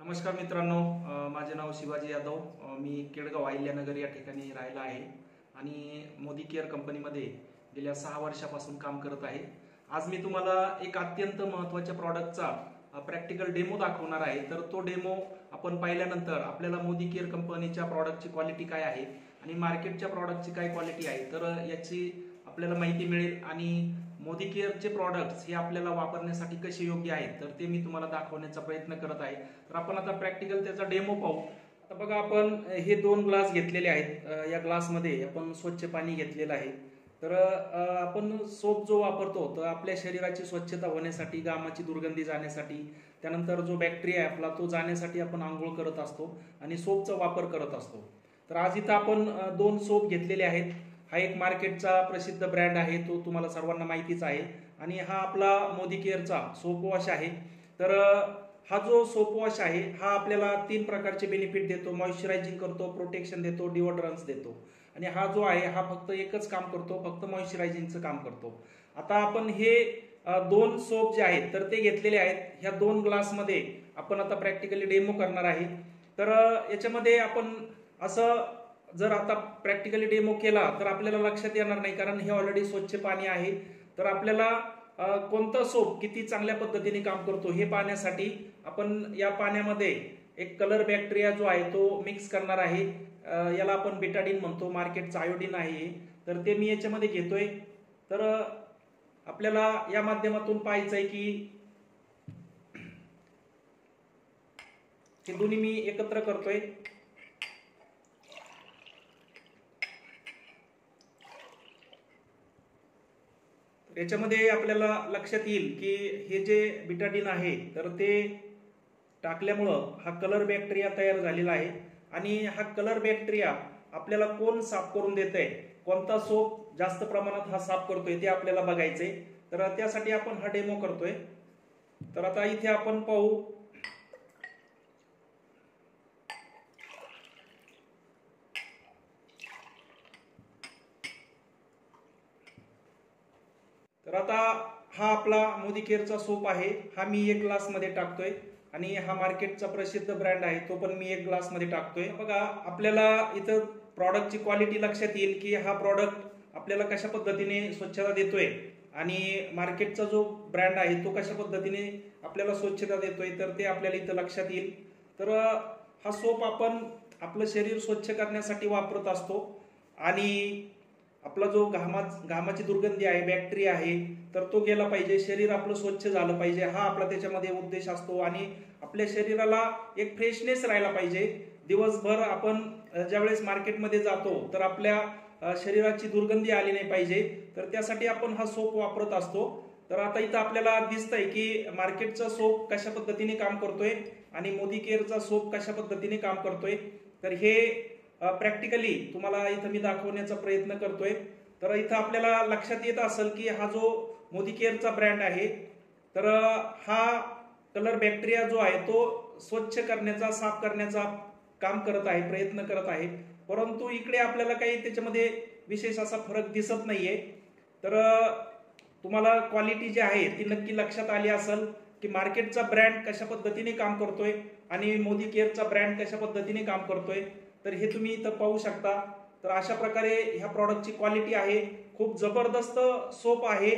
नमस्कार मित्रांनो, माझे नाव शिवाजी यादव. मी केडगाव अहिल्यानगर या ठिकाणी राहिला आहे आणि मोदी केअर कंपनीमध्ये गेल्या 6 वर्षापासून काम करत आहे. आज मी तुम्हाला एक अत्यंत महत्त्वाच्या प्रॉडक्टचा प्रॅक्टिकल डेमो दाखवणार आहे. तर तो डेमो आपण पाहिल्यानंतर आपल्याला मोदी केअर कंपनीच्या प्रॉडक्टची क्वालिटी काय आहे आणि मार्केटच्या प्रॉडक्टची काय क्वालिटी आहे तर याची आपल्याला माहिती मिळेल आणि मोदी केअरचे प्रॉडक्ट्स हे आपल्याला वापरण्यासाठी कसे योग्य आहेत तर ते मी तुम्हाला दाखवण्याचा प्रयत्न करत आहे. तर आपण आता प्रॅक्टिकल त्याचा डेमो पाहू. आता बघा, आपण हे 2 ग्लास घेतलेले आहेत. या ग्लासमध्ये आपण स्वच्छ पाणी घेतलेलं आहे. तर आपण सोप जो वापरतो तर आपल्या शरीराची स्वच्छता होण्यासाठी, घामाची दुर्गंधी जाण्यासाठी, त्यानंतर जो बॅक्टेरिया आहे आपला तो जाण्यासाठी आपण आंघोळ करत असतो आणि सोपचा वापर करत असतो. तर आज इथं आपण 2 सोप घेतलेले आहेत. हा एक मार्केटचा प्रसिद्ध ब्रँड आहे, तो तुम्हाला सर्वांना माहितीच आहे. आणि हा आपला मोदी केअरचा सोप वॉश आहे. तर हा जो सोप वॉश आहे हा आपल्याला 3 प्रकारचे बेनिफिट देतो. मॉइश्चरायझिंग करतो, प्रोटेक्शन देतो, डिओड्रन्स देतो. आणि हा जो आहे हा फक्त एकच काम करतो, फक्त मॉइश्चरायझिंगचं काम करतो. आता आपण हे 2 सोप जे आहेत तर ते घेतलेले आहेत. ह्या 2 ग्लासमध्ये आपण आता प्रॅक्टिकली डेमो करणार आहे. तर याच्यामध्ये आपण असं जर आता प्रॅक्टिकली डेमो केला तर आपल्याला लक्षात येणार नाही, कारण हे ऑलरेडी स्वच्छ पाणी आहे. तर आपल्याला कोणता सोप किती चांगल्या पद्धतीने काम करतो हे पाहण्यासाठी आपण या पाण्यामध्ये एक कलर बॅक्टेरिया जो आहे तो मिक्स करणार आहे. याला आपण बेटाडीन म्हणतो, मार्केटचा आयोडीन आहे. तर ते मी याच्यामध्ये घेतोय. तर आपल्याला या माध्यमातून पाहायचं आहे की हे दोन्ही मी एकत्र करतोय. याच्यामध्ये आपल्याला लक्षात येईल की हे जे बेटाडीन आहे तर ते टाकल्यामुळं हा कलर बॅक्टेरिया तयार झालेला आहे. आणि हा कलर बॅक्टेरिया आपल्याला कोण साफ करून देत आहे, कोणता सोप जास्त प्रमाणात हा साफ करतोय ते आपल्याला बघायचंय. तर त्यासाठी आपण हा डेमो करतोय. तर आता इथे आपण पाहू, तर आता हा आपला मोदी केअरचा सोप आहे. हा मी 1 ग्लास मध्ये टाकतोय आणि हा मार्केटचा प्रसिद्ध ब्रँड आहे तो पण मी 1 ग्लास मध्ये टाकतोय. बघा, आपल्याला इथं प्रॉडक्टची क्वालिटी लक्षात येईल की हा प्रॉडक्ट आपल्याला कशा पद्धतीने स्वच्छता देतोय आणि मार्केटचा जो ब्रँड आहे तो कशा पद्धतीने आपल्याला स्वच्छता देतोय तर ते आपल्याला इथं लक्षात येईल. तर हा सोप आपण आपलं शरीर स्वच्छ करण्यासाठी वापरत असतो आणि आपला जो घामाची दुर्गंधी आहे, बॅक्टेरिया आहे तर तो गेला पाहिजे, शरीर आपलं स्वच्छ झालं पाहिजे, हा आपला त्याच्यामध्ये उद्देश असतो. आणि आपल्या शरीराला एक फ्रेशनेस राहायला पाहिजे. दिवसभर आपण ज्यावेळेस मार्केटमध्ये जातो तर आपल्या शरीराची दुर्गंधी आली नाही पाहिजे, तर त्यासाठी आपण हा सोप वापरत असतो. तर आता इथं आपल्याला दिसतंय की मार्केटचा सोप कशा पद्धतीने काम करतोय आणि मोदी केअरचा सोप कशा पद्धतीने काम करतोय. तर हे प्रॅक्टिकली तुम्हाला इथं मी दाखवण्याचा प्रयत्न करतोय. तर इथं आपल्याला लक्षात येत असेल की हा जो मोदी केअरचा ब्रँड आहे तर हा कलर बॅक्टेरिया जो आहे तो स्वच्छ करण्याचा, साफ करण्याचा काम करत आहे, प्रयत्न करत आहे. परंतु इकडे आपल्याला काही त्याच्यामध्ये विशेष असा फरक दिसत नाहीये. तर तुम्हाला क्वालिटी जी आहे ती नक्की लक्षात आली असेल की मार्केटचा ब्रँड कशा पद्धतीने काम करतोय आणि मोदी केअरचा ब्रँड कशा पद्धतीने काम करतोय. तर हे तुम्ही इथं पाहू शकता. तर अशा प्रकारे ह्या प्रॉडक्टची क्वालिटी आहे. खूप जबरदस्त सोप आहे.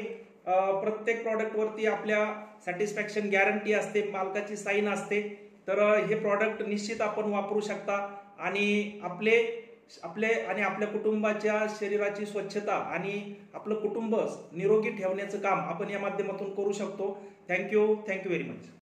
प्रत्येक प्रॉडक्ट वरती आपल्या सॅटिस्फॅक्शन गॅरंटी असते, मालकाची साईन असते. तर हे प्रॉडक्ट निश्चित आपण वापरू शकता आणि आपल्या कुटुंबाच्या शरीराची स्वच्छता आणि आपलं कुटुंब निरोगी ठेवण्याचं काम आपण या माध्यमातून करू शकतो. Thank you very much.